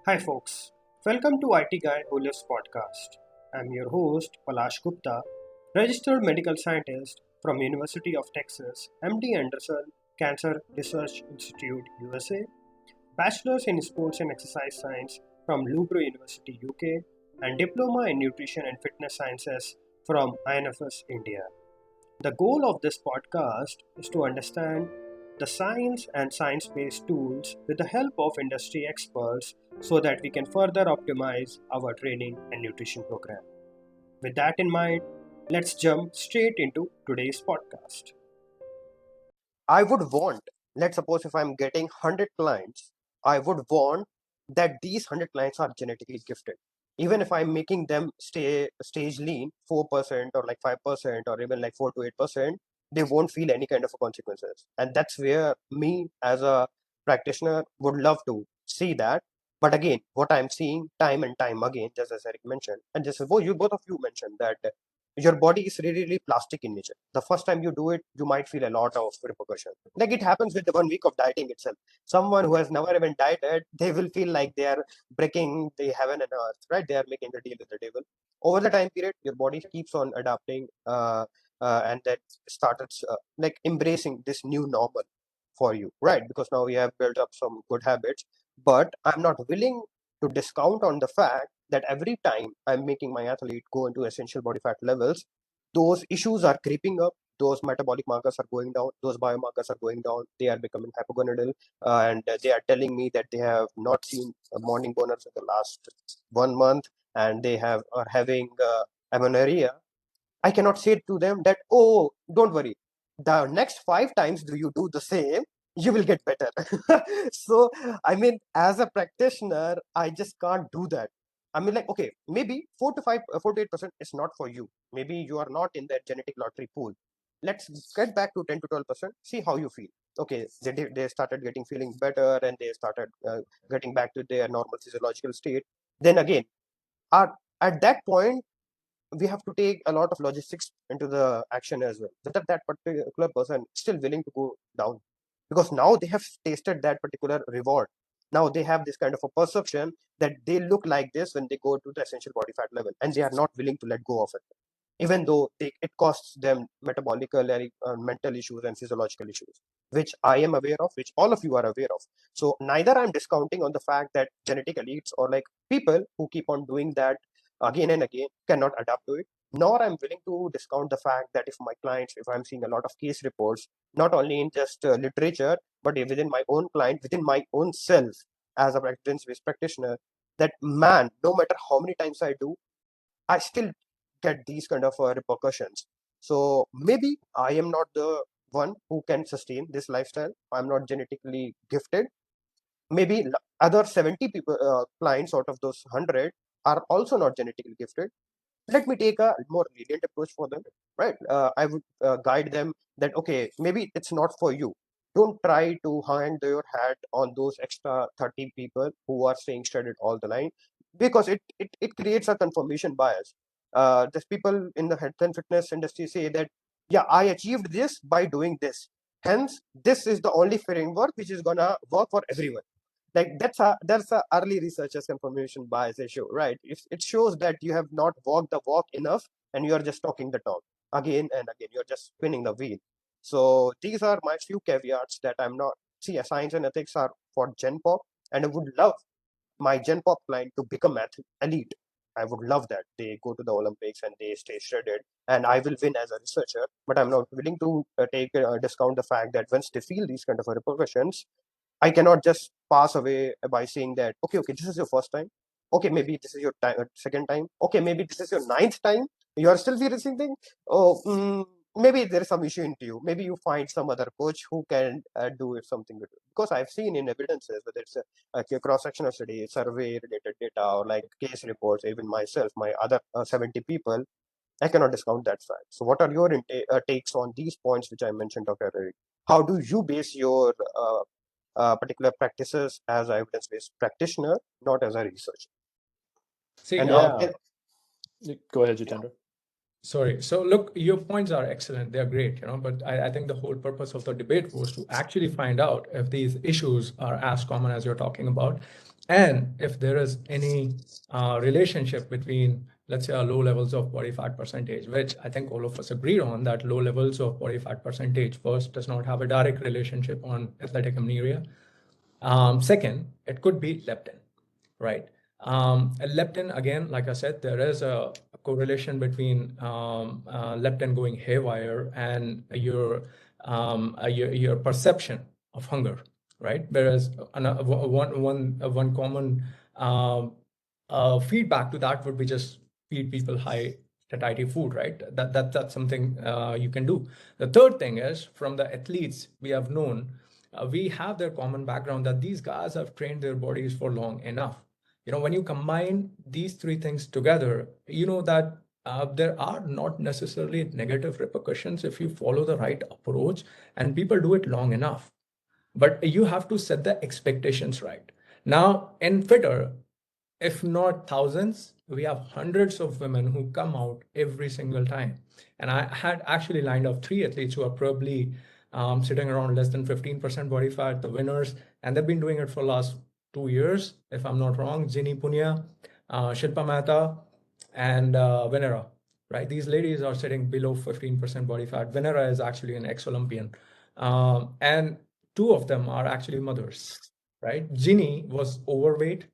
Hi folks, welcome to IT Guy Who Lives podcast. I'm your host Palash Gupta, registered medical scientist from University of Texas, MD Anderson Cancer Research Institute USA, bachelor's in sports and exercise science from Loughborough University UK, and diploma in nutrition and fitness sciences from INFS India. The goal of this podcast is to understand the science and science based tools with the help of industry experts so that we can further optimize our training and nutrition program. With that in mind, let's jump straight into today's podcast. I would want, let's suppose if I'm getting 100 clients, I would want that these 100 clients are genetically gifted. Even if I'm making them stay stage lean 4% or like 5% or even like 4 to 8%, they won't feel any kind of consequences. And that's where me as a practitioner would love to see that. But again, what I'm seeing time and time again, just as Eric mentioned, and just as you both of you mentioned that your body is really, really plastic in nature. The first time you do it, you might feel a lot of repercussion. Like it happens with the 1 week of dieting itself. Someone who has never even dieted, they will feel like they are breaking the heaven and earth, right? They are making a deal with the devil. Over the time period, your body keeps on adapting, and that started like embracing this new normal for you, right? Because now you have built up some good habits. But I'm not willing to discount on the fact that every time I'm making my athlete go into essential body fat levels, those issues are creeping up. Those metabolic markers are going down. Those biomarkers are going down. They are becoming hypogonadal, and they are telling me that they have not seen morning boners in the last 1 month, and they are having amenorrhea. I cannot say to them that, oh, don't worry. The next 5 times do you do the same, you will get better. So, I mean, as a practitioner, I just can't do that. I mean, like, okay, maybe 4 to 8% is not for you. Maybe you are not in that genetic lottery pool. Let's get back to 10 to 12%, see how you feel. Okay, they started getting feeling better and they started getting back to their normal physiological state. Then again, at, at that point, we have to take a lot of logistics into the action as well. That particular person is still willing to go down because now they have tasted that particular reward. Now they have this kind of a perception that they look like this when they go to the essential body fat level, and they are not willing to let go of it, even though it costs them metabolic, mental issues, and physiological issues, which I am aware of, which all of you are aware of. So neither I'm discounting on the fact that genetic elites or like people who keep on doing that again and again cannot adapt to it, nor I'm willing to discount the fact that if my clients, if I'm seeing a lot of case reports, not only in just literature, but within my own client, within my own self as a evidence-based practitioner, that man, no matter how many times I do, I still get these kind of repercussions. So maybe I am not the one who can sustain this lifestyle. I'm not genetically gifted. Maybe other 70 people, clients out of those 100 are also not genetically gifted. Let me take a more lenient approach for them, right? I would guide them that, okay, maybe it's not for you. Don't try to hang your hat on those extra 30 people who are staying shredded all the line, because it creates a confirmation bias. There's people in the health and fitness industry say that, yeah, I achieved this by doing this. Hence, this is the only framework which is gonna work for everyone. Like that's a early researchers confirmation bias issue, right? If it shows that you have not walked the walk enough and you are just talking the talk again and again, you're just spinning the wheel. So these are my few caveats that I'm not see science and ethics are for gen pop, and I would love my gen pop client to become elite. I would love that they go to the Olympics and they stay shredded, and I will win as a researcher. But I'm not willing to take discount the fact that once they feel these kind of repercussions, I cannot just pass away by saying that, okay, okay, this is your first time. Okay, maybe this is your second time. Okay, maybe this is your ninth time. You are still feeling thing. Oh, maybe there is some issue into you. Maybe you find some other coach who can do something with it. Because I've seen in evidences, whether it's a cross-sectional study, survey-related data, or like case reports, even myself, my other 70 people, I cannot discount that fact. So, what are your takes on these points which I mentioned, Dr. Eric? How do you base your particular practices as an evidence-based practitioner, not as a researcher? See, And Yeah, go ahead, yeah, Jitendra. Sorry. So look, your points are excellent. They're great, but I think the whole purpose of the debate was to actually find out if these issues are as common as you're talking about, and if there is any relationship between, let's say, our low levels of body fat percentage, which I think all of us agree on that low levels of body fat percentage first does not have a direct relationship on athletic amenorrhea. Second, it could be leptin, right? Leptin, again, like I said, there is a correlation between leptin going haywire and your perception of hunger, right? Whereas one common feedback to that would be just feed people high satiety food, right? That's something you can do. The third thing is from the athletes we have known, we have their common background that these guys have trained their bodies for long enough. When you combine these three things together, you know that there are not necessarily negative repercussions if you follow the right approach and people do it long enough. But you have to set the expectations right. Now, in fitter, if not thousands, we have hundreds of women who come out every single time. And I had actually lined up three athletes who are probably sitting around less than 15% body fat, the winners, and they've been doing it for the last 2 years, if I'm not wrong. Ginny Punia, Shilpa Mehta, and Venera, right? These ladies are sitting below 15% body fat. Venera is actually an ex-Olympian. And two of them are actually mothers, right? Ginny was overweight.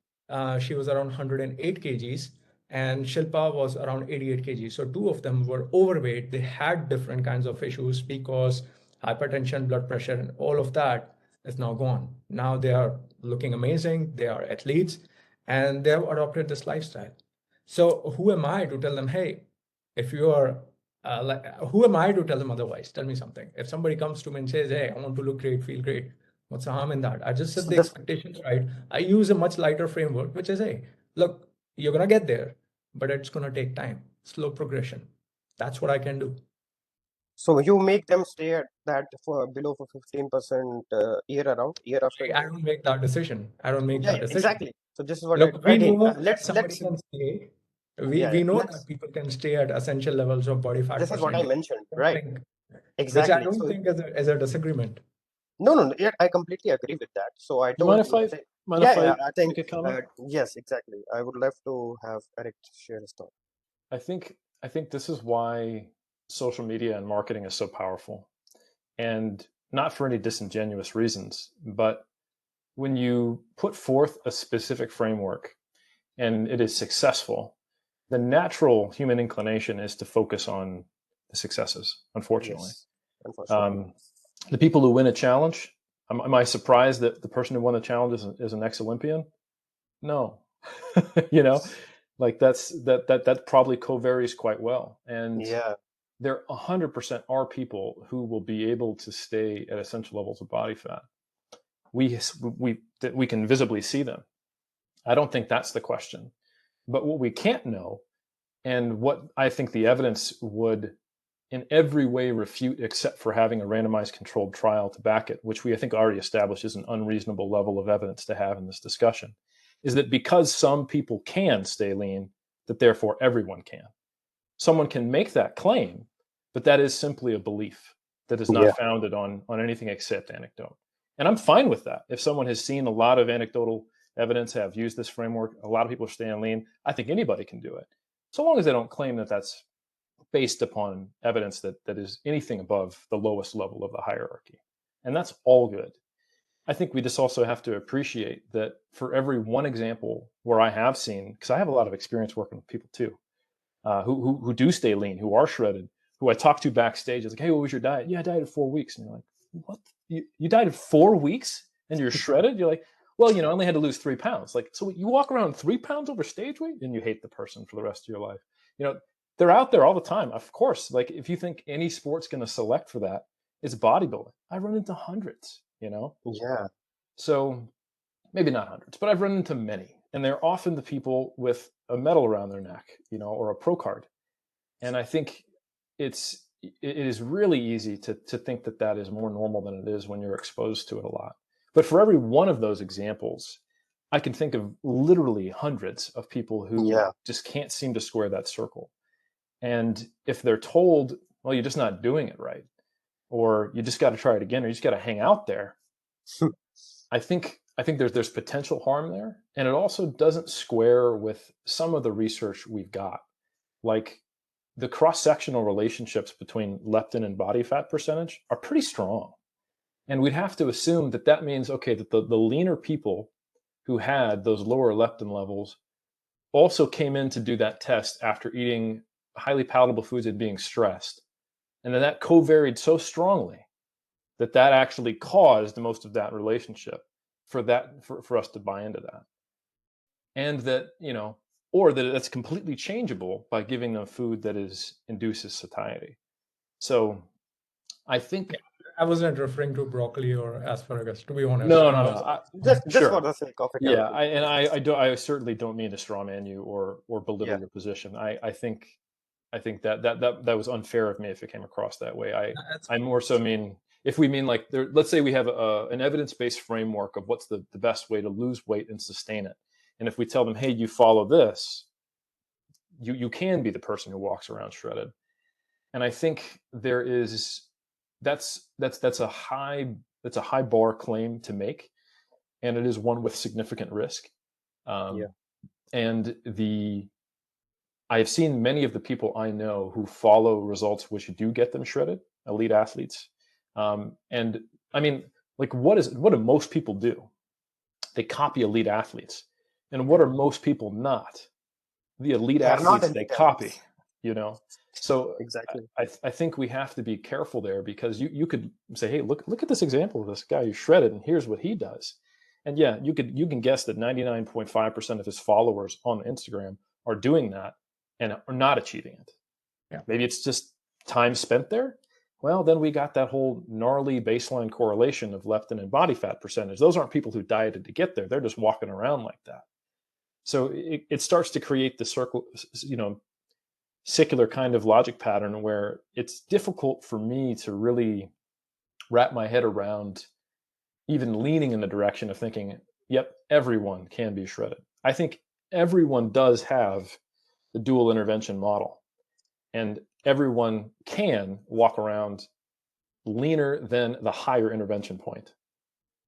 She was around 108 kgs, and Shilpa was around 88 kgs. So two of them were overweight. They had different kinds of issues because hypertension, blood pressure, and all of that is now gone. Now they are looking amazing. They are athletes, and they have adopted this lifestyle. So who am I to tell them, hey, if you are who am I to tell them otherwise? Tell me something. If somebody comes to me and says, hey, I want to look great, feel great, what's the harm in that? I just set So the this, expectations right. I use a much lighter framework, which is, hey, look, you're going to get there, but it's going to take time, slow progression. That's what I can do. so you make them stay at that for below for 15% year around, year after I year. don't make that decision. I don't make Yeah, that yeah, decision. exactly. So this is what I Look, we again know that somebody let's can stay. We, yeah, we yeah, know that let's people can stay at essential levels of body fat this is what I percentage. mentioned, I don't right? think, which I Exactly. don't So think is a disagreement. no, no, no, yeah, I completely agree with that. So I You told mind you, if I I think, mind yeah, if yeah, I I think, make a comment? yes, exactly. I would love to have Eric share his thought. I think this is why social media and marketing is so powerful, and not for any disingenuous reasons, but when you put forth a specific framework and it is successful, the natural human inclination is to focus on the successes, unfortunately. Yes, unfortunately. Um, the people who win a challenge, am I surprised that the person who won the challenge is an ex-Olympian? No. you know, like that probably co-varies quite well. And Yeah, there 100% are people who will be able to stay at essential levels of body fat. We can visibly see them. I don't think that's the question. But what we can't know, and what I think the evidence would in every way refute, except for having a randomized controlled trial to back it, which we I think already established is an unreasonable level of evidence to have in this discussion, is that because some people can stay lean, that therefore everyone can. Someone can make that claim, but that is simply a belief that is not yeah, founded on anything except anecdote. And I'm fine with that. If someone has seen a lot of anecdotal evidence, have used this framework, a lot of people are staying lean, I think anybody can do it. So long as they don't claim that that's based upon evidence that is anything above the lowest level of the hierarchy. And that's all good. I think we just also have to appreciate that for every one example where I have seen, because I have a lot of experience working with people too, who do stay lean, who are shredded, who I talk to backstage. It's like, hey, what was your diet? Yeah, I dieted 4 weeks. And you're like, what? You dieted 4 weeks and you're shredded? You're like, well, I only had to lose 3 pounds. Like, so you walk around 3 pounds over stage weight and you hate the person for the rest of your life. They're out there all the time. Of course, like if you think any sport's going to select for that, it's bodybuilding. I run into hundreds. yeah, So maybe not hundreds, but I've run into many. And they're often the people with a medal around their neck, or a pro card. And I think it is really easy to think that is more normal than it is when you're exposed to it a lot. But for every one of those examples, I can think of literally hundreds of people who yeah, just can't seem to square that circle. And if they're told, well, you're just not doing it right, or you just got to try it again, or you just got to hang out there, I think there's potential harm there, and it also doesn't square with some of the research we've got, like the cross-sectional relationships between leptin and body fat percentage are pretty strong, and we'd have to assume that that means, okay, that the leaner people who had those lower leptin levels also came in to do that test after eating highly palatable foods and being stressed, and then that covaried so strongly that that actually caused most of that relationship for us to buy into that, and that, or that it's completely changeable by giving them food that induces satiety. So I think I wasn't referring to broccoli or asparagus, to be honest. no, I no, was, no. Just for Sure. the sake of Yeah, equality. I certainly don't mean to strawman you or belittle Yeah. your position. I think that was unfair of me if it came across that way. that's I more so mean, if we mean like let's say we have an evidence-based framework of what's the best way to lose weight and sustain it. And if we tell them, hey, you follow this, you can be the person who walks around shredded. And I think that's a high bar claim to make, and it is one with significant risk. Yeah. And I have seen many of the people I know who follow results which do get them shredded, elite athletes. And I mean, like, what do most people do? They copy elite athletes. And what are most people not? The elite They are not athletes they elite copy, athletes. So Exactly. I think we have to be careful there, because you could say, hey, look at this example of this guy who's shredded, and here's what he does. And yeah, you can guess that 99.5% of his followers on Instagram are doing that and are not achieving it. Yeah. Maybe it's just time spent there. Well, then we got that whole gnarly baseline correlation of leptin and body fat percentage. Those aren't people who dieted to get there. They're just walking around like that. So it starts to create the circular kind of logic pattern where it's difficult for me to really wrap my head around even leaning in the direction of thinking, yep, everyone can be shredded. I think everyone does have the dual intervention model, and everyone can walk around leaner than the higher intervention point.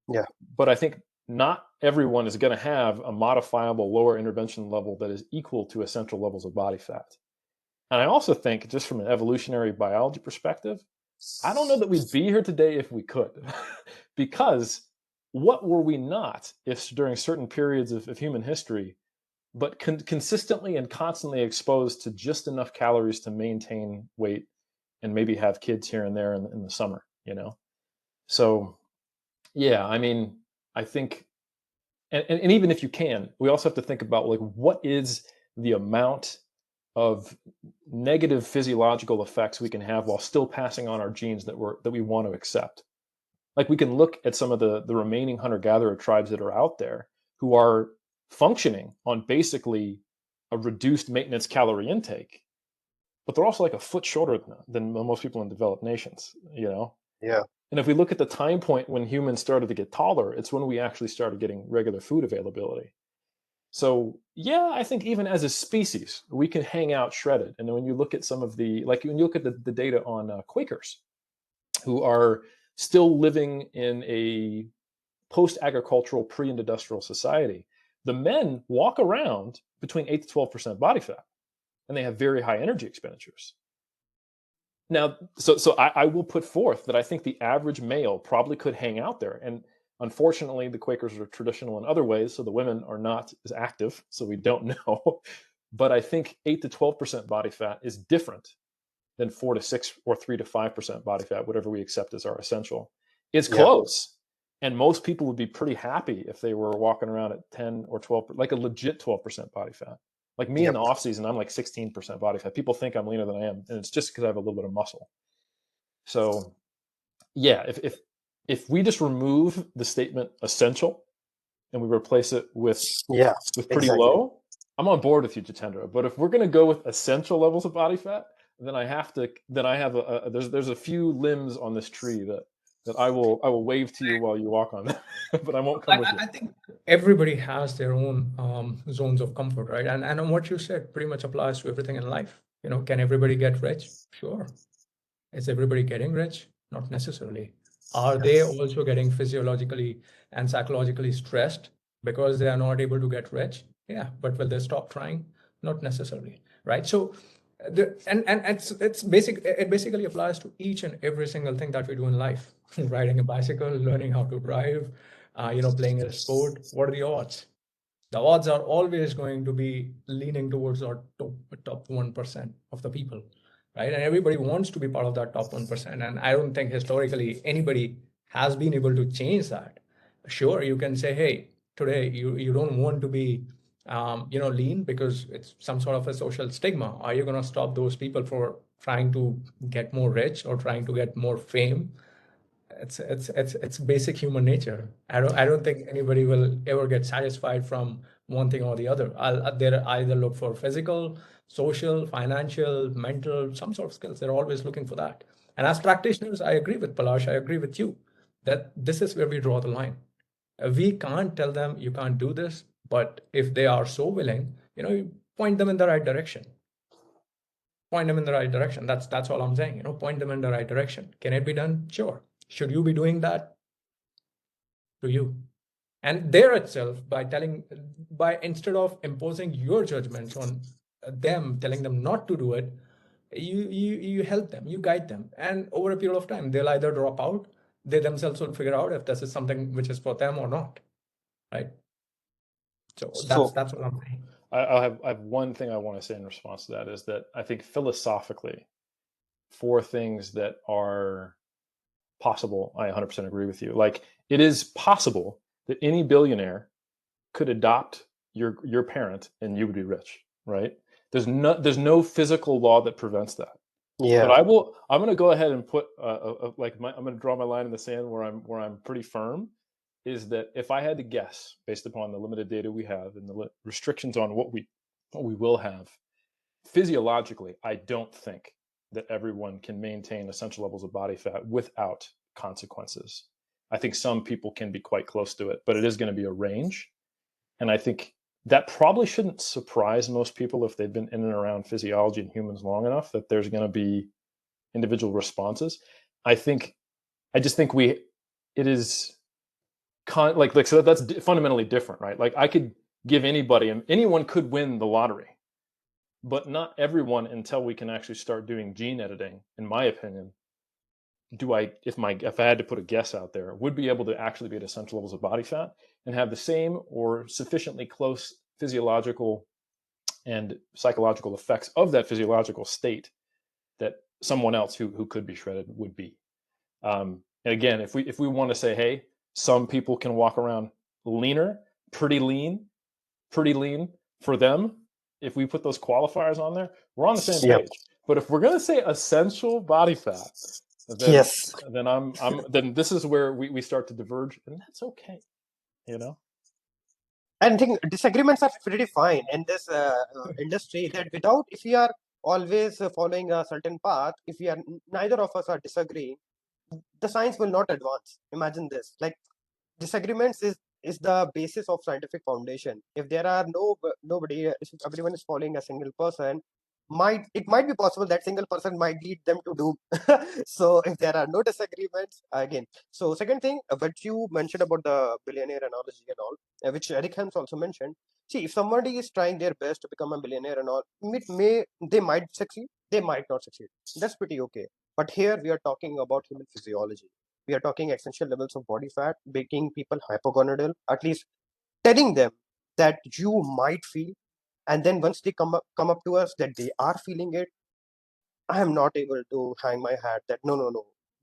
Yeah. But I think not everyone is going to have a modifiable lower intervention level that is equal to essential levels of body fat. And I also think, just from an evolutionary biology perspective, I don't know that we'd be here today if we could. Because what were we not if during certain periods of human history, but consistently and constantly exposed to just enough calories to maintain weight and maybe have kids here and there in the summer, So, yeah, I mean, I think, and even if you can, we also have to think about, like, what is the amount of negative physiological effects we can have while still passing on our genes that we want to accept. Like, we can look at some of the remaining hunter-gatherer tribes that are out there who are functioning on basically a reduced maintenance calorie intake, but they're also like a foot shorter than most people in developed nations, Yeah. And if we look at the time point when humans started to get taller, it's when we actually started getting regular food availability. So yeah, I think even as a species, we can hang out shredded. And when you look at some of when you look at the data on Quakers, who are still living in a post-agricultural, pre-industrial society, the men walk around between 8 to 12% body fat, and they have very high energy expenditures. Now, so I will put forth that I think the average male probably could hang out there. And unfortunately, the Quakers are traditional in other ways, so the women are not as active, so we don't know. But I think 8 to 12% body fat is different than 4 to 6 or 3 to 5% body fat, whatever we accept as our essential. It's Yeah. close. And most people would be pretty happy if they were walking around at 10 or 12, like a legit 12% body fat. Like me in the off season, I'm like 16% body fat. People think I'm leaner than I am, and it's just because I have a little bit of muscle. So, yeah, if we just remove the statement essential and we replace it with pretty exactly. low, I'm on board with you, Jitendra. But if we're going to go with essential levels of body fat, then I have there's a few limbs on this tree that I will wave to you while you walk on them, but I won't come with you. I think everybody has their own zones of comfort, right? And what you said pretty much applies to everything in life. Can everybody get rich? Sure. Is everybody getting rich? Not necessarily. Are they also getting physiologically and psychologically stressed because they are not able to get rich? Yeah, but will they stop trying? Not necessarily, right? So, and it's basic. It basically applies to each and every single thing that we do in life. Riding a bicycle, learning how to drive, playing a sport. What are the odds? The odds are always going to be leaning towards our top 1% of the people, right? And everybody wants to be part of that top 1%. And I don't think historically anybody has been able to change that. Sure, you can say, hey, today you don't want to be lean because it's some sort of a social stigma. Are you going to stop those people for trying to get more rich or trying to get more fame? It's basic human nature. I don't think anybody will ever get satisfied from one thing or the other. They're either look for physical, social, financial, mental, some sort of skills. They're always looking for that. And as practitioners, I agree with Palash. I agree with you that this is where we draw the line. We can't tell them you can't do this, but if they are so willing, you point them in the right direction. Point them in the right direction. That's all I'm saying. Point them in the right direction. Can it be done? Sure. Should you be doing that? To you. And there itself, by instead of imposing your judgments on them, telling them not to do it, you help them, you guide them, and over a period of time, they'll either drop out, they themselves will figure out if this is something which is for them or not, right? So that's So what I'm saying. I have one thing I want to say in response to that is that I think philosophically, for things that are possible, I 100% agree with you. Like, it is possible that any billionaire could adopt your parent and you would be rich, right? There's no physical law that prevents that. yeah, But I'm going to go ahead and put I'm going to draw my line in the sand where I'm pretty firm, is that if I had to guess based upon the limited data we have and the restrictions on what we will have, physiologically, I don't think that everyone can maintain essential levels of body fat without consequences. I think some people can be quite close to it, but it is going to be a range. And I think that probably shouldn't surprise most people if they've been in and around physiology and humans long enough, that there's going to be individual responses. I just think it is so that's fundamentally different, right? Like, I could give anybody, and anyone could win the lottery, but not everyone, until we can actually start doing gene editing, in my opinion, if I had to put a guess out there, would be able to actually be at essential levels of body fat and have the same or sufficiently close physiological and psychological effects of that physiological state that someone else who could be shredded would be. And again, if we want to say, hey, some people can walk around leaner, pretty lean for them, if we put those qualifiers on there, we're on the same yeah, page. But if we're going to say essential body fat, yes. then this is where we start to diverge, and that's okay, I think disagreements are pretty fine in this industry. That without, if we are always following a certain path, if we are neither of us are disagreeing, the science will not advance. Imagine this. Like, disagreements is the basis of scientific foundation. If there are nobody, if everyone is following a single person, it might be possible that single person might lead them to doom. So if there are no disagreements, again. So second thing, what you mentioned about the billionaire analogy and all, which Eric Helms also mentioned. See, if somebody is trying their best to become a billionaire and all, they might succeed, they might not succeed. That's pretty okay. But here we are talking about human physiology. We are talking essential levels of body fat, making people hypogonadal, at least telling them that you might feel, and then once they come up to us that they are feeling it, I am not able to hang my hat that no.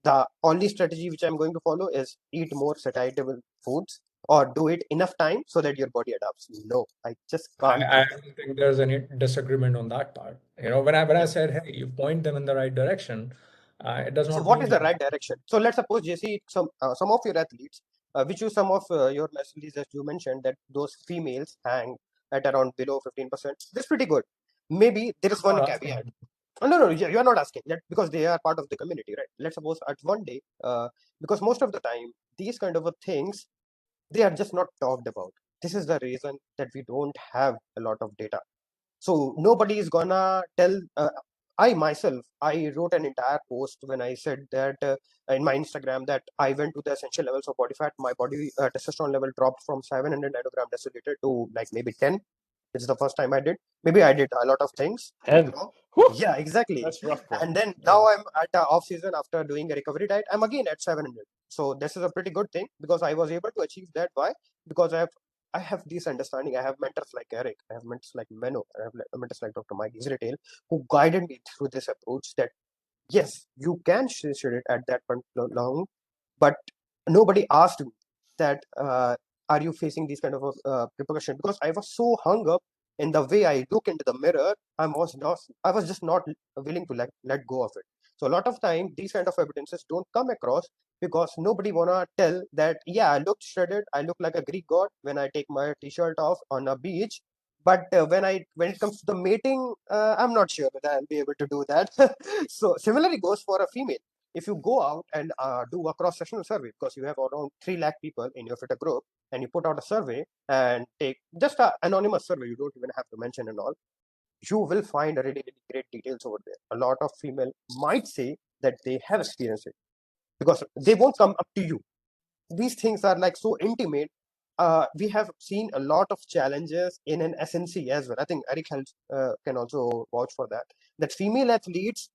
The only strategy which I'm going to follow is eat more satiable foods or do it enough time so that your body adapts. No, I just can't I do that. don't think there's any disagreement on that part. When I Yeah. said, hey, you point them in the right direction, it does So not what mean is the right direction? So let's suppose, JC, some of your athletes, which you some of your athletes that you mentioned that those females hang at around below 15%. That's pretty good. Maybe there is I'm one not caveat. asking. Oh, no, you are not asking that because they are part of the community, right? Let's suppose at one day, because most of the time these kind of things they are just not talked about. This is the reason that we don't have a lot of data. So nobody is gonna tell. I myself, I wrote an entire post when I said that in my Instagram that I went to the essential levels of body fat. My body testosterone level dropped from 700 nanogram deciliter to like maybe 10. It's the first time I did. Maybe I did a lot of things And wrong. whew, Yeah, exactly. that's rough, bro. And then Yeah. now I'm at off season after doing a recovery diet. I'm again at 700. So this is a pretty good thing because I was able to achieve that. Why? Because I have this understanding. I have mentors like Eric. I have mentors like Menno. I have mentors like Dr. Mike Israel who guided me through this approach that yes, you can share it at that point long, but nobody asked me that are you facing these kind of repercussion, because I was so hung up in the way I look into the mirror. I was just not willing to let go of it. So a lot of time these kind of evidences don't come across because nobody wanna tell that yeah, I look shredded, I look like a Greek god when I take my t-shirt off on a beach, but when it comes to the mating, I'm not sure that I'll be able to do that. So similarly goes for a female. If you go out and do a cross-sectional survey, because you have around 3 lakh people in your fitter group, and you put out a survey and take just an anonymous survey, you don't even have to mention and all, you will find a really, really great details over there. A lot of female might say that they have experienced it because they won't come up to you. These things are like so intimate. We have seen a lot of challenges in an SNC as well. I think Eric Helms can also vouch for that. That female athletes,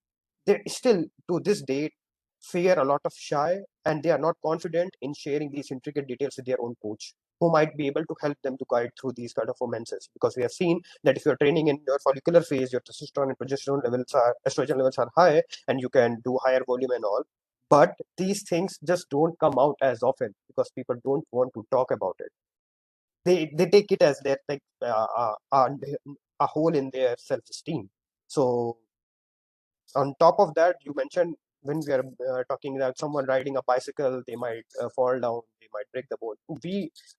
they still to this date fear a lot of shy, and they are not confident in sharing these intricate details with their own coach, who might be able to help them to guide through these kind of momences. Because we have seen that if you're training in your follicular phase, your testosterone and progesterone levels are estrogen levels are high, and you can do higher volume and all, but these things just don't come out as often because people don't want to talk about it. They take it as their like a hole in their self-esteem. So on top of that, you mentioned when we are talking about someone riding a bicycle, they might fall down, they might break the bone.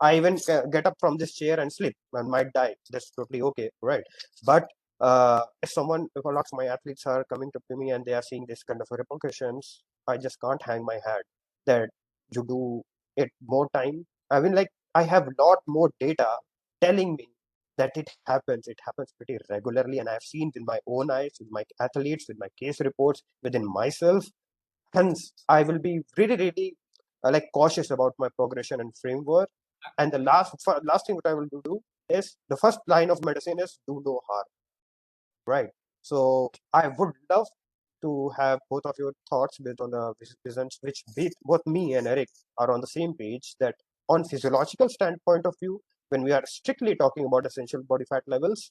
I even get up from this chair and slip and might die. That's totally okay, right? But if a lot of my athletes are coming to me and they are seeing this kind of repercussions, I just can't hang my head that you do it more time. I mean, like I have a lot more data telling me that it happens pretty regularly, and I've seen with my own eyes, with my athletes, with my case reports, within myself. Hence I will be really, really like cautious about my progression and framework. And the last thing what I will do is the first line of medicine is do no harm, right? So I would love to have both of your thoughts based on the visions which both me and Eric are on the same page, that on physiological standpoint of view, when we are strictly talking about essential body fat levels,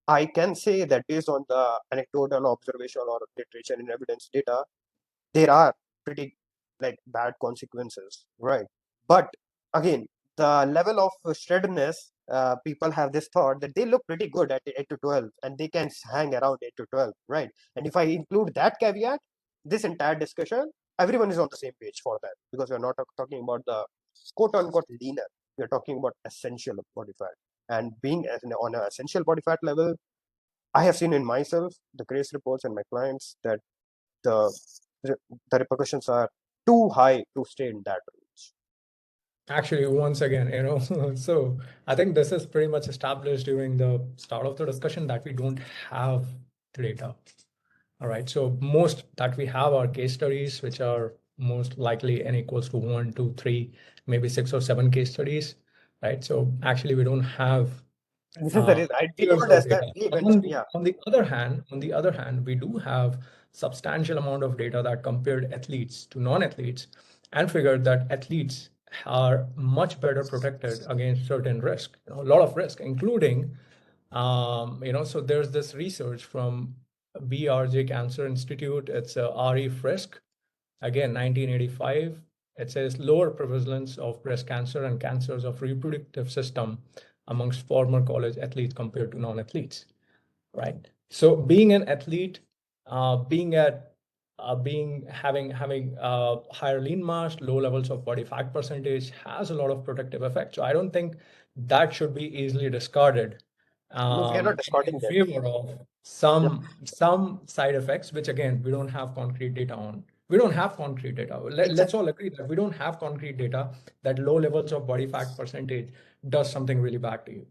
I can say that based on the anecdotal observation or literature and evidence data, there are pretty like bad consequences, right? But again, the level of shreddedness, people have this thought that they look pretty good at 8 to 12 and they can hang around 8 to 12, right? And if I include that caveat, this entire discussion, everyone is on the same page for that, because we're not talking about the quote unquote leaner, we're talking about essential body fat. And being on an essential body fat level, I have seen in myself, the case reports and my clients, that the the repercussions are too high to stay in that range. Actually, once again, so I think this is pretty much established during the start of the discussion that we don't have the data. All right. So most that we have are case studies, which are most likely n equals to 1, 2, 3, maybe 6 or 7 case studies, right? So actually, we don't have This is the reason we years told of us that data. we On mentioned, the yeah. other hand, we do have substantial amount of data that compared athletes to non-athletes and figured that athletes are much better protected against certain risk, a lot of risk, including, so there's this research from BRJ Cancer Institute. It's RE Frisk, again, 1985. It says lower prevalence of breast cancer and cancers of reproductive system amongst former college athletes compared to non-athletes, right? So being an athlete, being at being having higher lean mass, low levels of body fat percentage has a lot of protective effects. So I don't think that should be easily discarded No, we are not in discarding that. favor of Yeah, some side effects, which again we don't have concrete data on. We don't have concrete data. Let's exactly. all agree that we don't have concrete data that low levels of body fat percentage does something really bad to you.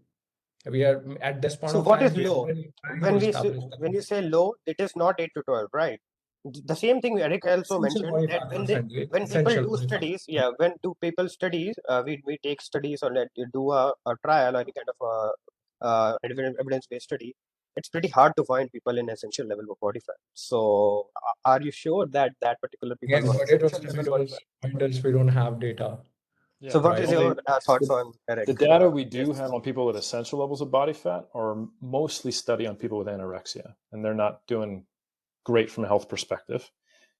We are at this point So of what time, is we are low? really trying to When we say, establish when you say low, it is not 8 to 12, right? The same thing Eric also essential mentioned body that fat percentage, when people essential do body fat. studies, yeah, when do people studies, we take studies or let you do a trial or any kind of evidence based study. It's pretty hard to find people in essential level of body fat. So are you sure that that particular people Yes, were but it was essential to be level body fat? those pointers we don't have data, So Yeah. what right? is Only your thoughts the, on Eric? the data we Yes. do have on people with essential levels of body fat are mostly study on people with anorexia, and they're not doing great from a health perspective.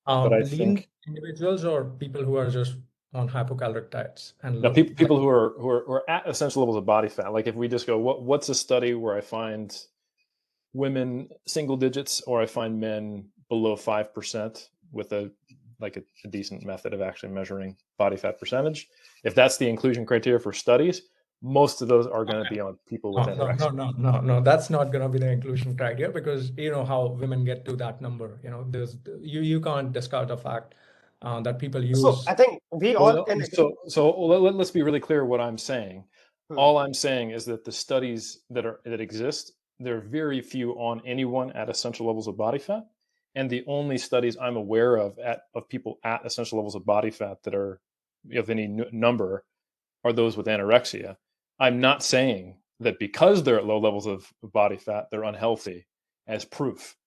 But I Lean think individuals or people who are just on hypocaloric diets and now look like people who are at essential levels of body fat, like if we just go, what's a study where I find women single digits or I find men below 5% with a decent method of actually measuring body fat percentage. If that's the inclusion criteria for studies, most of those are going to be on people with anorexia. no. That's not going to be the inclusion criteria because you know how women get to that number. You know, you can't discard the fact that people So use. I think we Well, all no, can agree. so let's be really clear what I'm saying. Hmm. All I'm saying is that the studies that exist, there are very few on anyone at essential levels of body fat, and the only studies I'm aware of people at essential levels of body fat that are of any number are those with anorexia. I'm not saying that because they're at low levels of body fat, they're unhealthy as proof.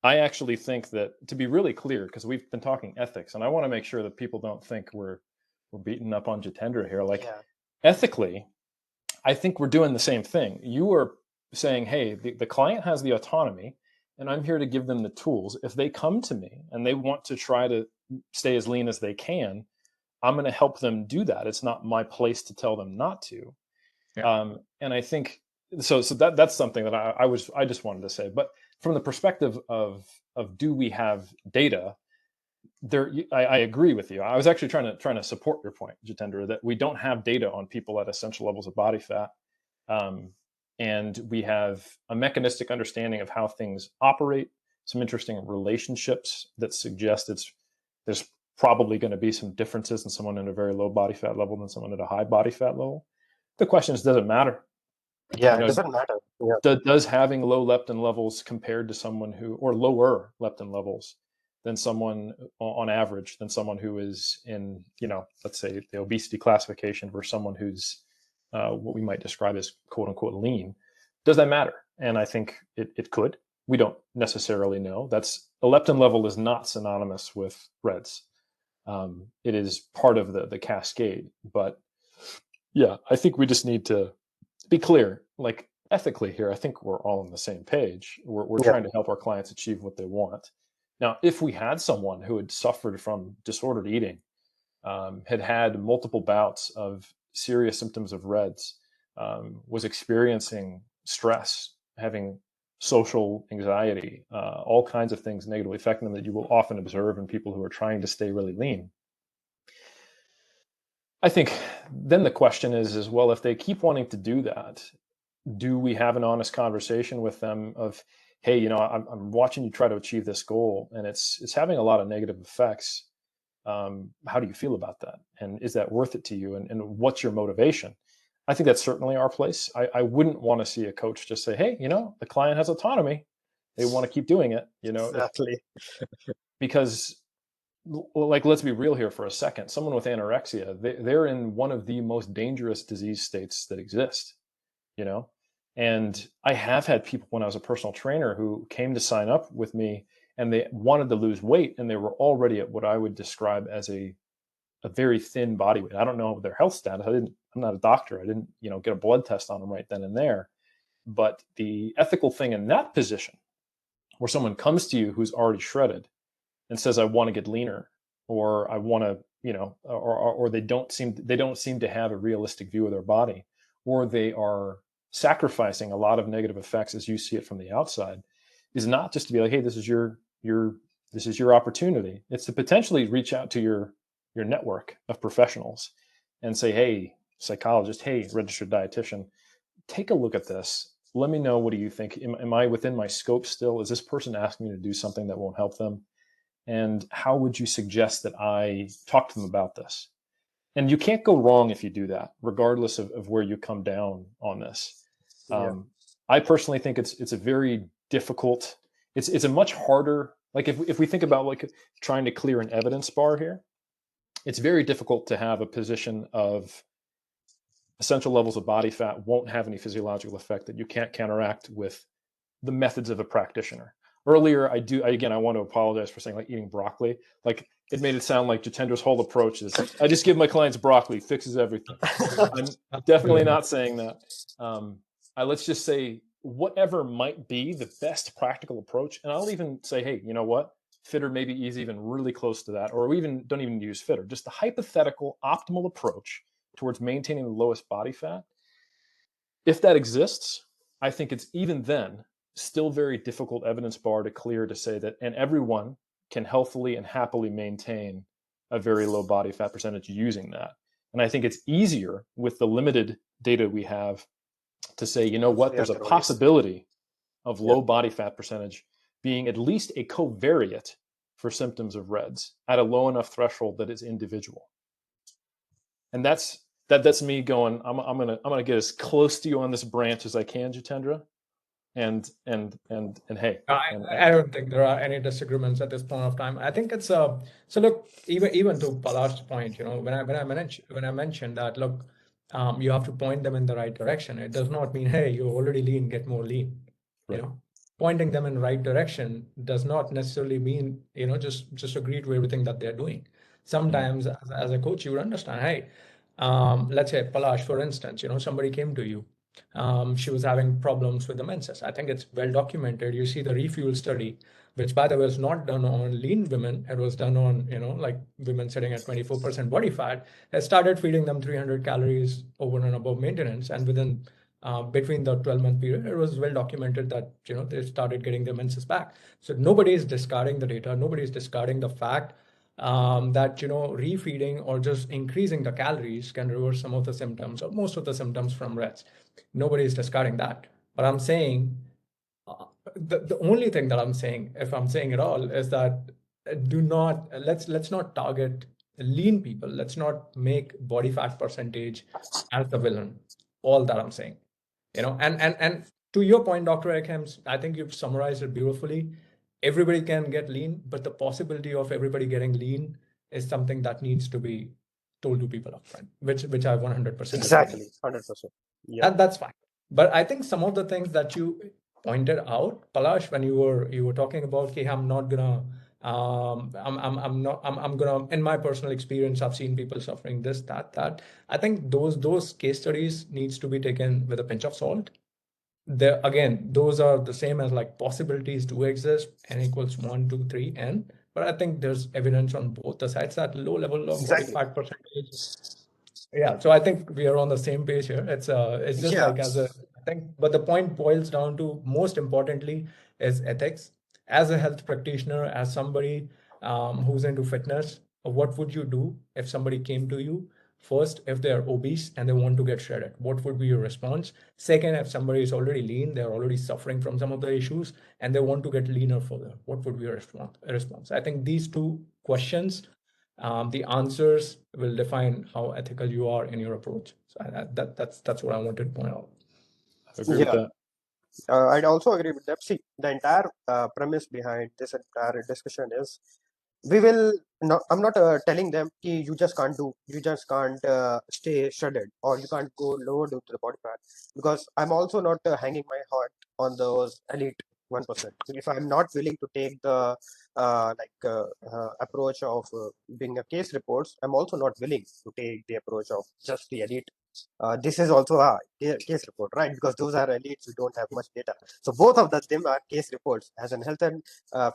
I actually think that, to be really clear, because we've been talking ethics, and I want to make sure that people don't think we're beating up on Jitendra here. Like, Yeah. ethically, I think we're doing the same thing. You are saying, hey, the client has the autonomy, and I'm here to give them the tools. If they come to me and they want to try to stay as lean as they can, I'm going to help them do that. It's not my place to tell them not to. Yeah. And I think so. So that's something that I just wanted to say. But from the perspective of do we have data? There, I agree with you. I was actually trying to support your point, Jitendra, that we don't have data on people at essential levels of body fat, and we have a mechanistic understanding of how things operate. Some interesting relationships that suggest there's probably going to be some differences in someone in a very low body fat level than someone at a high body fat level. The question is, does it matter? Yeah, You it know, doesn't matter. Yeah. does having low leptin levels compared to someone who, or lower leptin levels than someone on average than someone who is in, let's say the obesity classification versus someone who's what we might describe as quote unquote lean, does that matter? And I think it could. We don't necessarily know. That's a leptin level is not synonymous with REDS. It is part of the cascade. But yeah, I think we just need to be clear, like ethically here, I think we're all on the same page. We're Yeah. trying to help our clients achieve what they want. Now, if we had someone who had suffered from disordered eating, had had multiple bouts of serious symptoms of REDS, was experiencing stress, having social anxiety, all kinds of things negatively affecting them that you will often observe in people who are trying to stay really lean. I think then the question is well, if they keep wanting to do that, do we have an honest conversation with them of, hey, I'm watching you try to achieve this goal and it's having a lot of negative effects. How do you feel about that? And is that worth it to you? And what's your motivation? I think that's certainly our place. I wouldn't want to see a coach just say, hey, the client has autonomy. They want to keep doing it, Exactly. because like, let's be real here for a second. Someone with anorexia, they're in one of the most dangerous disease states that exist, you know? And I have had people when I was a personal trainer who came to sign up with me and they wanted to lose weight and they were already at what I would describe as a very thin body weight. I don't know their health status. I'm not a doctor. I didn't, get a blood test on them right then and there. But the ethical thing in that position where someone comes to you who's already shredded and says, I want to get leaner, or I want to, or they don't seem to have a realistic view of their body, or they are sacrificing a lot of negative effects as you see it from the outside, is not just to be like, hey, this is your opportunity. It's to potentially reach out to your network of professionals and say, hey, psychologist, hey, registered dietitian, take a look at this. Let me know, what do you think? Am I within my scope still? Is this person asking me to do something that won't help them? And how would you suggest that I talk to them about this? And you can't go wrong if you do that, regardless of where you come down on this. I personally think it's a very difficult. It's a much harder. Like if we think about like trying to clear an evidence bar here, it's very difficult to have a position of essential levels of body fat won't have any physiological effect that you can't counteract with the methods of a practitioner. Earlier, I want to apologize for saying like eating broccoli. Like it made it sound like Jitendra's whole approach is I just give my clients broccoli, fixes everything. I'm definitely not saying that. Let's just say whatever might be the best practical approach, and I'll even say, hey, you know what? Fitter maybe is even really close to that, or we even don't even use fitter. Just the hypothetical optimal approach towards maintaining the lowest body fat. If that exists, I think it's even then still very difficult evidence bar to clear to say that, and everyone can healthily and happily maintain a very low body fat percentage using that. And I think it's easier with the limited data we have to say, you know what, there's a possibility of low body fat percentage being at least a covariate for symptoms of REDS at a low enough threshold that is individual. And that's me going, I'm gonna get as close to you on this branch as I can, Jitendra. And hey, I don't think there are any disagreements at this point of time. I think it's so look, even to Palash's point, when I mentioned that, look, you have to point them in the right direction. It does not mean, hey, you're already lean, get more lean. Right. Pointing them in the right direction does not necessarily mean, just agree to everything that they're doing. Sometimes as a coach, you would understand, hey, let's say Palash, for instance, somebody came to you. She was having problems with the menses. I think it's well documented. You see the refuel study, which by the way was not done on lean women. It was done on, like women sitting at 24% body fat. I started feeding them 300 calories over and above maintenance. And within between the 12-month period, it was well documented that, they started getting their menses back. So nobody is discarding the data. Nobody is discarding the fact that, refeeding or just increasing the calories can reverse some of the symptoms or most of the symptoms from REDS. Nobody is discarding that. But I'm saying the only thing that I'm saying, if I'm saying it all, is that let's not target lean people. Let's not make body fat percentage as the villain. All that I'm saying, and to your point, Dr. Helms, I think you've summarized it beautifully. Everybody can get lean, but the possibility of everybody getting lean is something that needs to be told to people upfront, which I 100% exactly 100%. Yeah, and that's fine. But I think some of the things that you pointed out, Palash, when you were talking about, okay, I'm not gonna, I'm gonna, in my personal experience, I've seen people suffering this, that. I think those case studies needs to be taken with a pinch of salt. There again, those are the same as like possibilities do exist, n equals 1, 2, 3, n. But I think there's evidence on both the sides that low level of body exactly. fat percentage. Yeah, so I think we are on the same page here. It's just Yeah, like I think, but the point boils down to most importantly is ethics. As a health practitioner, as somebody who's into fitness, what would you do if somebody came to you? First, if they're obese and they want to get shredded, what would be your response? Second, if somebody is already lean, they're already suffering from some of the issues and they want to get leaner further, what would be your response? I think these two questions, the answers will define how ethical you are in your approach. So that's what I wanted to point out. I agree with that. I'd also agree with that. See, the entire premise behind this entire discussion is we will not, I'm not telling them you just can't stay shredded or you can't go lower due to the body fat, because I'm also not hanging my hat on those elite 1%. If I'm not willing to take the approach of being a case reports, I'm also not willing to take the approach of just the elite. This is also a case report, right? Because those are elites, we don't have much data. So both of them are case reports. As an health and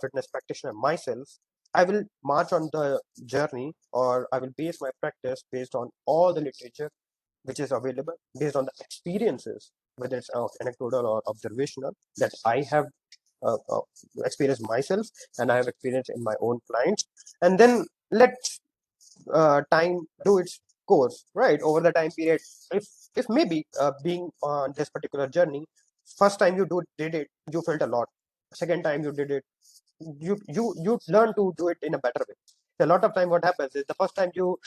fitness practitioner myself, I will march on the journey, or I will base my practice based on all the literature which is available, based on the experiences, whether it's anecdotal or observational, that I have experienced myself and I have experienced in my own clients. And then let time do its course, right? Over the time period, if maybe being on this particular journey, first time you did it, you felt a lot. Second time you did it, you learn to do it in a better way. A lot of time what happens is the first time you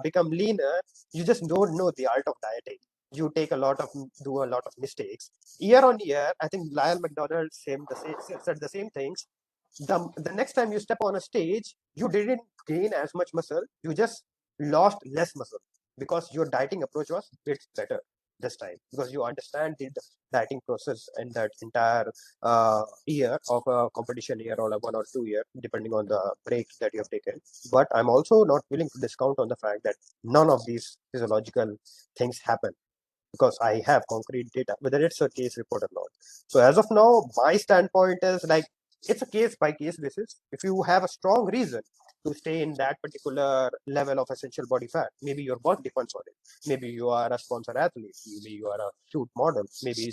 become leaner, you just don't know the art of dieting. you do a lot of mistakes. Year on year, I think Lyle McDonald said the same things. The next time you step on a stage, you didn't gain as much muscle, you just lost less muscle because your dieting approach was bit better this time, because you understand the dieting process and that entire year of a competition year or a 1 or 2 year, depending on the break that you have taken. But I'm also not willing to discount on the fact that none of these physiological things happen, because I have concrete data, whether it's a case report or not. So as of now, my standpoint is like it's a case by case basis. If you have a strong reason to stay in that particular level of essential body fat, maybe your work depends on it. Maybe you are a sponsor athlete. Maybe you are a shoot model. Maybe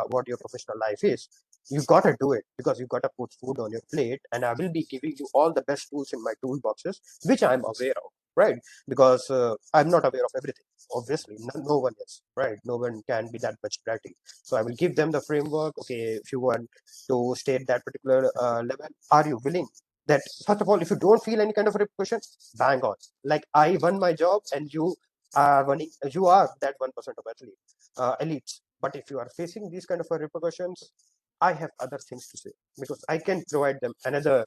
what your professional life is. You gotta do it because you gotta put food on your plate, and I will be giving you all the best tools in my toolboxes, which I'm aware of, right? Because I'm not aware of everything. Obviously, no one is, right? No one can be that much bratty. So I will give them the framework. Okay, if you want to stay at that particular level, are you willing? That first of all, if you don't feel any kind of repercussion, bang on. Like I won my job, and you are running. You are that 1% of elites. But if you are facing these kind of repercussions, I have other things to say, because I can provide them another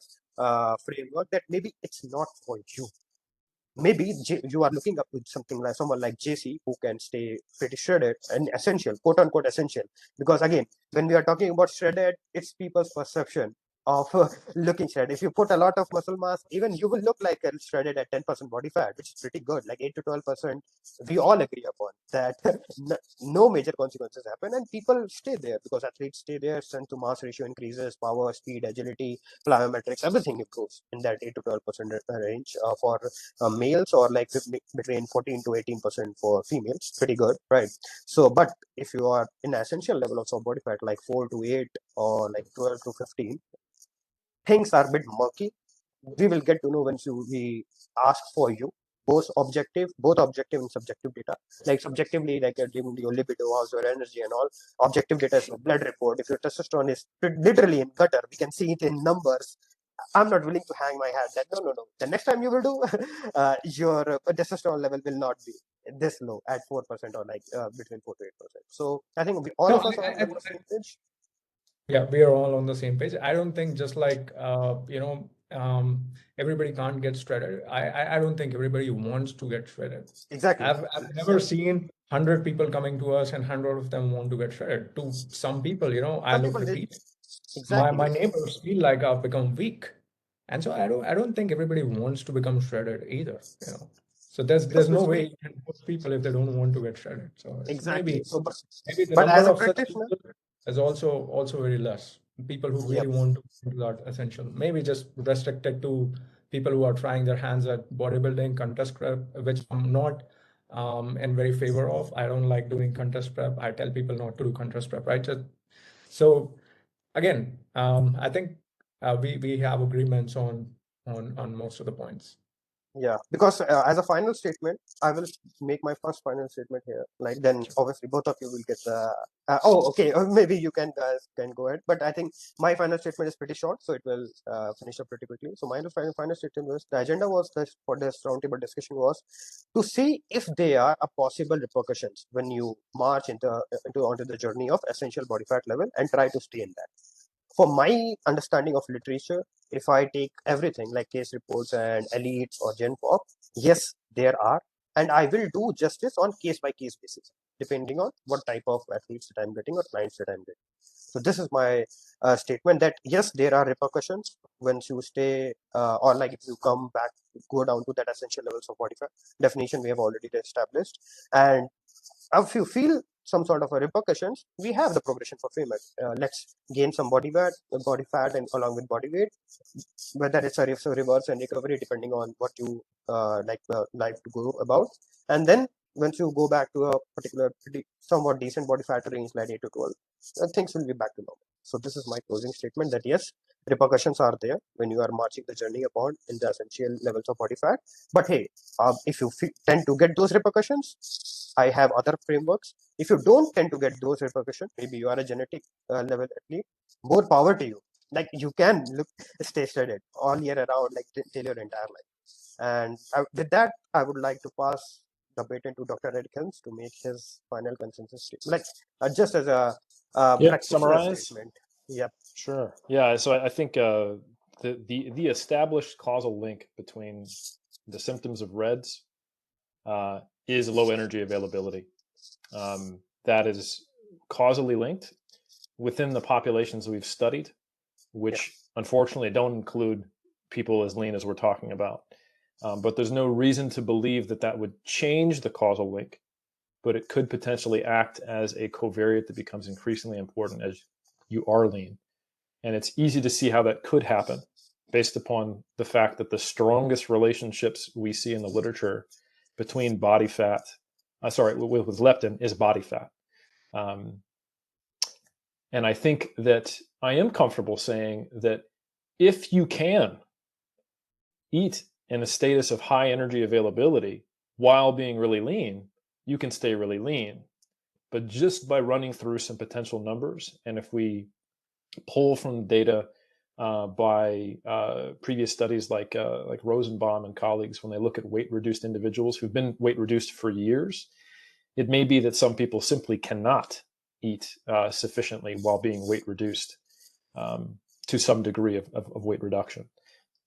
framework that maybe it's not for you. Maybe you are looking up with something like someone like JC, who can stay pretty shredded and essential, quote unquote essential. Because again, when we are talking about shredded, it's people's perception of looking shredded. If you put a lot of muscle mass, even you will look like a shredded at 10% body fat, which is pretty good, like 8 to 12%. We all agree upon that. No major consequences happen, and people stay there because athletes stay there. Strength to mass ratio increases, power, speed, agility, plyometrics, everything improves in that 8 to 12% range for males, or like between 14 to 18% for females. Pretty good, right? So, but if you are in essential level of body fat, like 4 to 8 or like 12 to 15, things are a bit murky. We will get to know once we ask for you. Both objective and subjective data. Like subjectively, like your libido, how's your energy and all. Objective data is your blood report. If your testosterone is literally in gutter, we can see it in numbers. I'm not willing to hang my hat that no. The next time you will do, your testosterone level will not be this low at 4% or like between 4 to 8%. So I think all No, of us are on the same page. yeah, we are all on the same page. I don't think just like everybody can't get shredded. I don't think everybody wants to get shredded. Exactly. I've never seen 100 people coming to us and 100 of them want to get shredded. To some people, I Some look people did petite. My exactly. my neighbors feel like I've become weak, and so I don't think everybody wants to become shredded either. So there's Because no way physically, you can push people if they don't want to get shredded. So exactly. maybe So, maybe the but as number a of such practitioner, people is also very less. People who yep, really want to do that essential. Maybe just restricted to people who are trying their hands at bodybuilding, contest prep, which I'm not in very favor of. I don't like doing contest prep. I tell people not to do contest prep, right? So again, I think we have agreements on most of the points. yeah. Because as a final statement, I will make my first final statement here. Like then, obviously, both of you will get the. Oh, okay. Maybe you can guys can go ahead. But I think my final statement is pretty short, so it will finish up pretty quickly. So my final statement was the agenda was this for this roundtable discussion was to see if there are a possible repercussions when you march into onto the journey of essential body fat level and try to stay in that. For my understanding of literature, if I take everything like case reports and elites or gen pop, yes, there are, and I will do justice on case by case basis, depending on what type of athletes that I'm getting or clients that I'm getting. So this is my statement that yes, there are repercussions once you stay, or like if you come back, go down to that essential levels of body fat definition we have already established, and if you feel some sort of a repercussions, we have the progression for payment. Let's gain some body fat, and along with body weight, whether it's a reverse and recovery, depending on what you like to go about. And then once you go back to a particular pretty somewhat decent body fat range, like 8 to 12, things will be back to normal. So this is my closing statement that yes, repercussions are there when you are marching the journey upon in the essential levels of body fat. But hey, if you tend to get those repercussions, I have other frameworks. If you don't tend to get those repercussions, maybe you are a genetic level athlete, more power to you. Like you can stay studied all year around, like till your entire life. And with that, I would like to pass patent to Dr. Helms to make his final consensus statement. Like just as a Yeah, practitioner summarize. statement. Yep. Sure. Yeah. So I think the established causal link between the symptoms of REDS is low energy availability. That is causally linked within the populations we've studied, Yeah. which unfortunately don't include people as lean as we're talking about. But there's no reason to believe that that would change the causal link, but it could potentially act as a covariate that becomes increasingly important as you are lean. And it's easy to see how that could happen based upon the fact that the strongest relationships we see in the literature between body fat, with leptin is body fat. Um, and I think that I am comfortable saying that if you can eat in a status of high energy availability while being really lean, you can stay really lean. But just by running through some potential numbers, and if we pull from data by previous studies like Rosenbaum and colleagues, when they look at weight reduced individuals who've been weight reduced for years, it may be that some people simply cannot eat sufficiently while being weight reduced to some degree of weight reduction.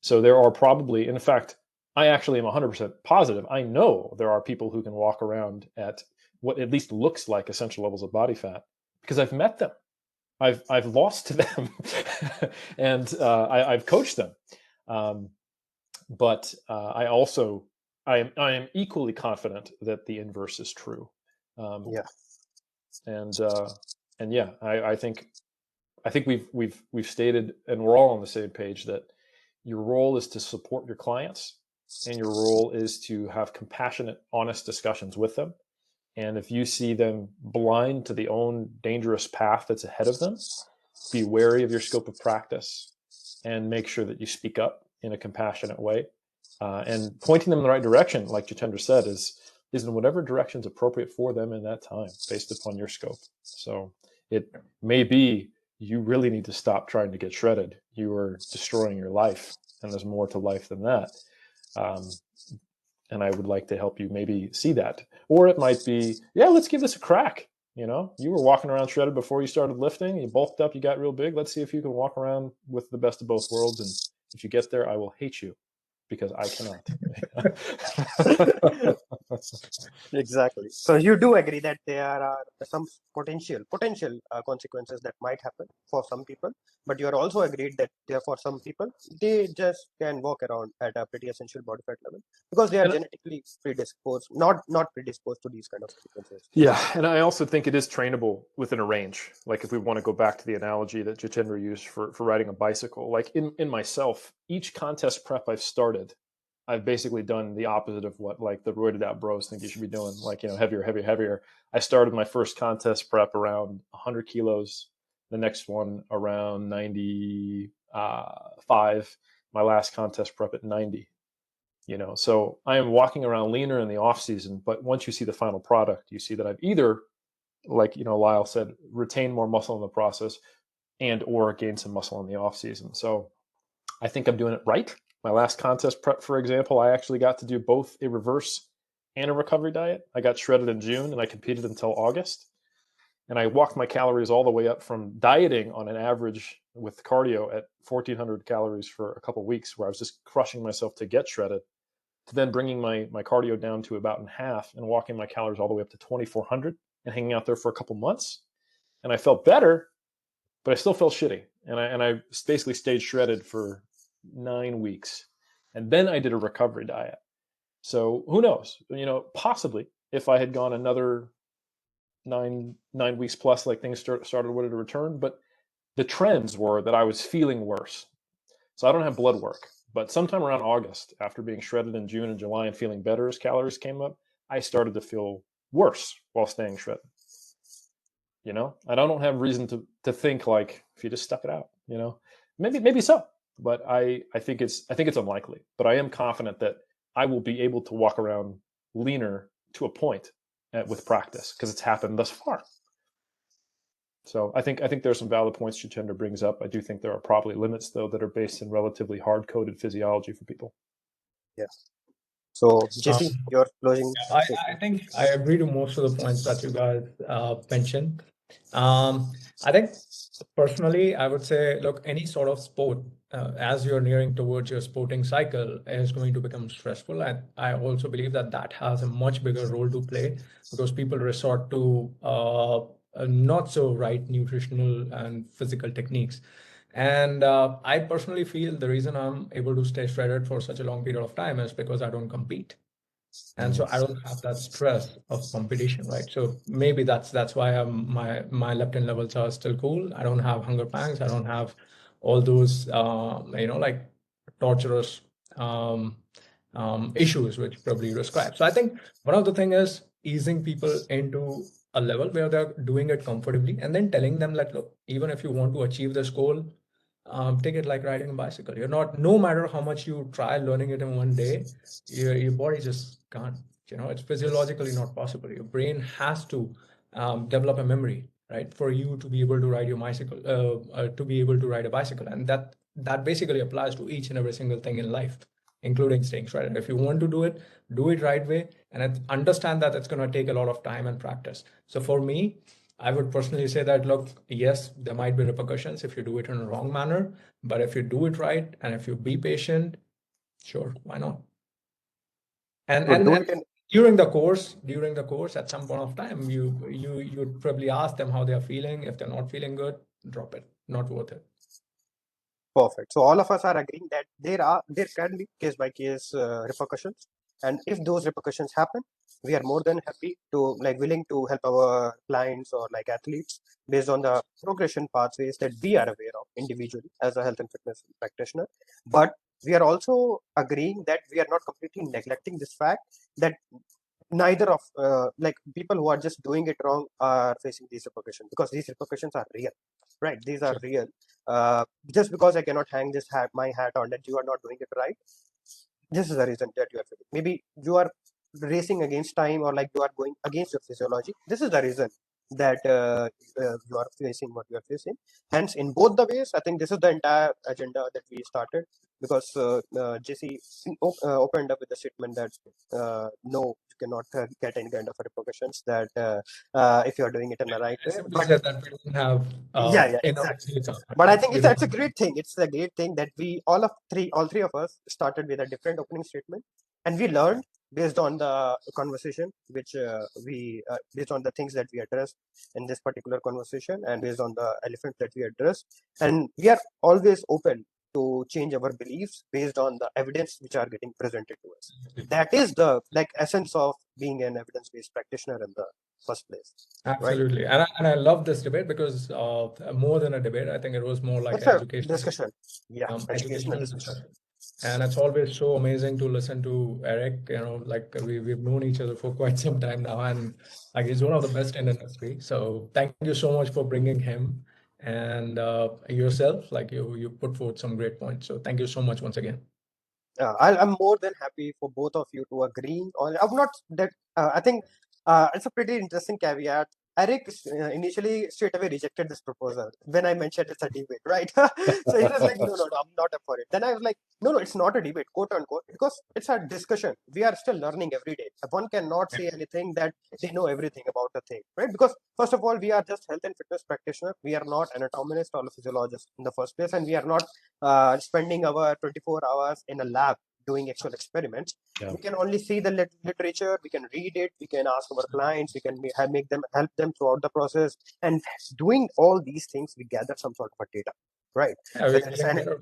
So there are probably, in fact, I actually am 100% positive. I know there are people who can walk around at what at least looks like essential levels of body fat because I've met them. I've lost to them, and I've coached them. But I am equally confident that the inverse is true. Yeah. And yeah, I think we've stated, and we're all on the same page, that your role is to support your clients, and your role is to have compassionate, honest discussions with them. And if you see them blind to the own dangerous path that's ahead of them, be wary of your scope of practice and make sure that you speak up in a compassionate way. And pointing them in the right direction, like Jitendra said, is in whatever direction is appropriate for them in that time, based upon your scope. So it may be you really need to stop trying to get shredded. You are destroying your life, and there's more to life than that. And I would like to help you maybe see that. Or it might be, yeah, let's give this a crack. You know, you were walking around shredded before you started lifting. You bulked up, you got real big. Let's see if you can walk around with the best of both worlds. And if you get there, I will hate you because I cannot. Exactly. So you do agree that there are some potential consequences that might happen for some people, but you are also agreed that there for some people they just can walk around at a pretty essential body fat level because they are And genetically predisposed, not predisposed to these kind of consequences. yeah, and I also think it is trainable within a range. Like if we want to go back to the analogy that Jitendra used for riding a bicycle, like in myself, each contest prep I've started, I've basically done the opposite of what like the roided out bros think you should be doing, like, you know, heavier, heavier, heavier. I started my first contest prep around 100 kilos, the next one around 95, my last contest prep at 90. You know, so I am walking around leaner in the off season, but once you see the final product, you see that I've either, like, you know, Lyle said, retained more muscle in the process and or gained some muscle in the off season. So I think I'm doing it right. My last contest prep, for example, I actually got to do both a reverse and a recovery diet. I got shredded in June and I competed until August. And I walked my calories all the way up from dieting on an average with cardio at 1,400 calories for a couple of weeks, where I was just crushing myself to get shredded, to then bringing my cardio down to about in half and walking my calories all the way up to 2,400 and hanging out there for a couple months. And I felt better, but I still felt shitty. And I basically stayed shredded for 9 weeks. And then I did a recovery diet. So who knows? You know, possibly if I had gone another nine weeks plus, like things started to return. But the trends were that I was feeling worse. So I don't have blood work, but sometime around August, after being shredded in June and July and feeling better as calories came up, I started to feel worse while staying shredded. You know, and I don't have reason to think like if you just stuck it out, you know, maybe so, but I think it's unlikely. But I am confident that I will be able to walk around leaner to a point with practice because it's happened thus far. So I think there's some valid points Jitendra brings up. I do think there are probably limits though that are based in relatively hard coded physiology for people. Yes. So, Um, Jesse, your closing I statement. think I agree to most of the points that you guys mentioned. I think personally, I would say, look, any sort of sport, as you're nearing towards your sporting cycle, is going to become stressful. And I also believe that that has a much bigger role to play because people resort to not so right nutritional and physical techniques. And I personally feel the reason I'm able to stay shredded for such a long period of time is because I don't compete, and so I don't have that stress of competition, right? So maybe that's why my leptin levels are still cool. I don't have hunger pangs. I don't have all those like torturous um, issues which probably you described. So I think one of the thing is easing people into a level where they're doing it comfortably, and then telling them that, look, even if you want to achieve this goal, take it like riding a bicycle. You're not, no matter how much you try learning it in one day, your body just can't. It's physiologically not possible. Your brain has to develop a memory, right, for you to be able to ride your bicycle, to be able to ride a bicycle, and that basically applies to each and every single thing in life, including staying shredded. If you want to do it right way, and understand that it's going to take a lot of time and practice. So for me, I would personally say that, look, yes, there might be repercussions if you do it in a wrong manner, but if you do it right and if you be patient, sure, why not? And So, and, do and it in during the course, at some point of time, you'd probably ask them how they are feeling. If they're not feeling good, drop it. Not worth it. perfect. So, all of us are agreeing that there can be case by case repercussions, and if those repercussions happen, we are more than happy to, like, willing to help our clients or like athletes based on the progression pathways that we are aware of individually as a health and fitness practitioner. But we are also agreeing that we are not completely neglecting this fact that neither of like people who are just doing it wrong are facing these repercussions, because these repercussions are real, right? These are Sure. real. Just because I cannot hang this hat, my hat on that you are not doing it right, this is the reason that you are feeling. Maybe you are racing against time, or like you are going against your physiology. This is the reason that you are facing what you are facing. Hence, in both the ways, I think this is the entire agenda that we started, because JC opened up with the statement that no, you cannot get any kind of repercussions that if you are doing it in the right I way. simply But said that we don't have yeah, enough exactly. data, But I right? think We it's don't. a great thing. It's a great thing that we all three of us started with a different opening statement, and we learned based on the conversation, which we based on the things that we addressed in this particular conversation, and based on the elephant that we addressed, and we are always open to change our beliefs based on the evidence which are getting presented to us. That is the like essence of being an evidence-based practitioner in the first place, right? Absolutely. And I love this debate because more than a debate, I think it was more like It's an a educational discussion. Yeah, educational educational discussion. discussion. And it's always so amazing to listen to Eric. Like we've known each other for quite some time now, and like he's one of the best in the industry. So thank you so much for bringing him and yourself. Like you put forth some great points. So thank you so much once again. I'm more than happy for both of you to agree on. I'm not that. I think it's a pretty interesting caveat. Eric initially straight away rejected this proposal when I mentioned it's a debate, right? So he was like, no, no, no, I'm not up for it. Then I was like, no, no, it's not a debate, quote unquote, because it's a discussion. We are still learning every day. One cannot say anything that they know everything about the thing, right? Because first of all, we are just health and fitness practitioners. We are not anatomist or a physiologist in the first place, and we are not spending our 24 hours in a lab doing actual experiments. Yeah. We can only see the literature, we can read it, we can ask our clients, we can make them help them throughout the process. And doing all these things, we gather some sort of a data, right? Yeah, we're Whether it's getting better.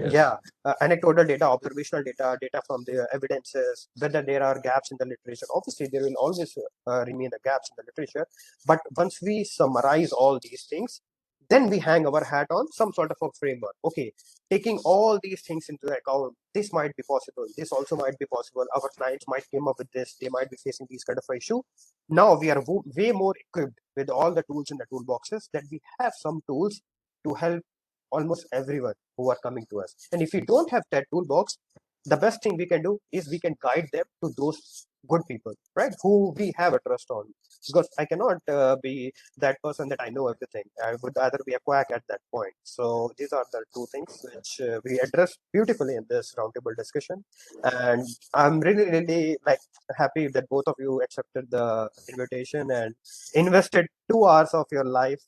Yes. yeah, anecdotal data, observational data, data from the evidences, whether there are gaps in the literature. Obviously, there will always remain the gaps in the literature. But once we summarize all these things, then we hang our hat on some sort of a framework. Okay, taking all these things into account, this might be possible. This also might be possible. Our clients might come up with this. They might be facing these kind of issue. Now we are way more equipped with all the tools in the toolboxes, that we have some tools to help almost everyone who are coming to us. And if we don't have that toolbox, the best thing we can do is we can guide them to those good people, right? Who we have a trust on. Because I cannot be that person that I know everything. I would either be a quack at that point. So these are the two things which we address beautifully in this roundtable discussion. And I'm really like happy that both of you accepted the invitation and invested 2 hours of your life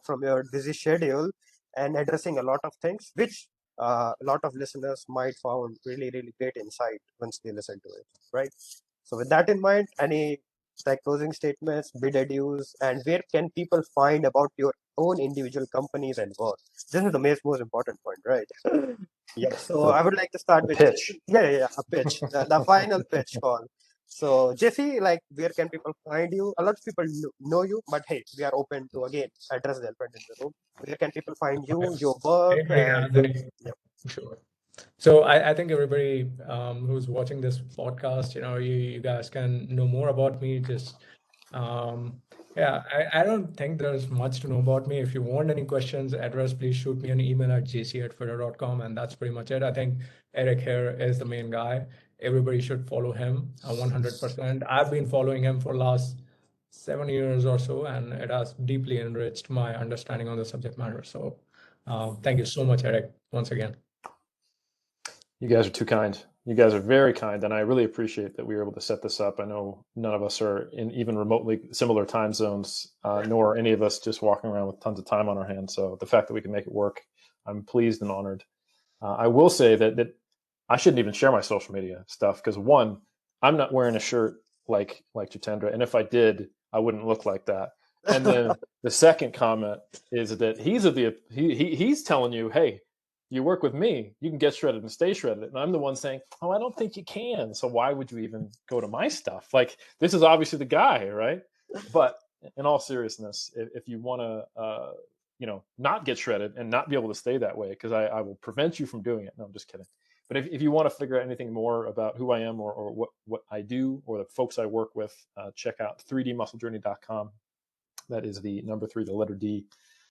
from your busy schedule and addressing a lot of things, which a lot of listeners might found really great insight once they listen to it, right? So with that in mind, any like closing statements, bid adieux, and where can people find about your own individual companies and work? This is the most important point, right? Yeah. So I would like to start The with pitch. a pitch, the final pitch call. So Jesse, like where can people find you? A lot of people know you, but hey, we are open to again address the elephant in the room. Where can people find you, your work, Hey, and Anthony. yeah. Sure. So I think everybody who's watching this podcast, you guys can know more about me. Just yeah, I don't think there's much to know about me. If you want any questions, address, please shoot me an email at jc@fedor.com, and that's pretty much it. I think Eric here is the main guy. Everybody should follow him 100%. I've been following him for last 7 years or so, and it has deeply enriched my understanding on the subject matter. So thank you so much, Eric, once again. You guys are too kind. You guys are very kind, and I really appreciate that we were able to set this up. I know none of us are in even remotely similar time zones, nor any of us just walking around with tons of time on our hands. So the fact that we can make it work, I'm pleased and honored. I will say that I shouldn't even share my social media stuff because one, I'm not wearing a shirt like Jitendra, and if I did, I wouldn't look like that. And then the second comment is that he's telling you, hey, you work with me, you can get shredded and stay shredded. And I'm the one saying, oh, I don't think you can. So why would you even go to my stuff? Like, this is obviously the guy, right? But in all seriousness, if you want to, not get shredded and not be able to stay that way, because I will prevent you from doing it. No, I'm just kidding. But if you want to figure out anything more about who I am or what I do or the folks I work with, check out 3dmusclejourney.com. That is the number 3, the letter D,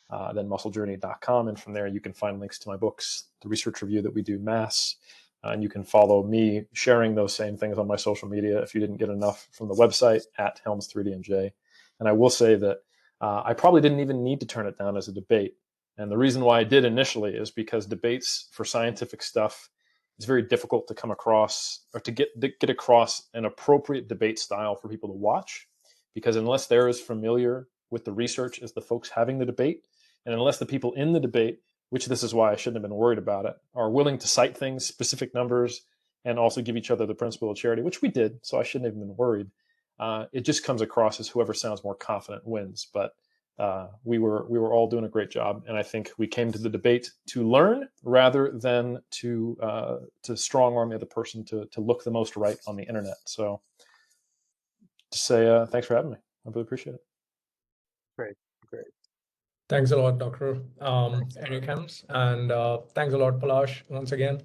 then musclejourney.com. And from there, you can find links to my books, the research review that we do, Mass. And you can follow me sharing those same things on my social media if you didn't get enough from the website at Helms3DMJ. And I will say that I probably didn't even need to turn it down as a debate. And the reason why I did initially is because debates for scientific stuff is very difficult to come across or to get across an appropriate debate style for people to watch. Because unless they're as familiar with the research as the folks having the debate, and unless the people in the debate, which this is why I shouldn't have been worried about it, are willing to cite things, specific numbers, and also give each other the principle of charity, which we did, so I shouldn't have been worried. It just comes across as whoever sounds more confident wins. But we were all doing a great job, and I think we came to the debate to learn rather than to strong arm the other person to look the most right on the internet. So to say thanks for having me. I really appreciate it. Great. Thanks a lot, Dr. Eric Helms. And thanks a lot, Palash, once again.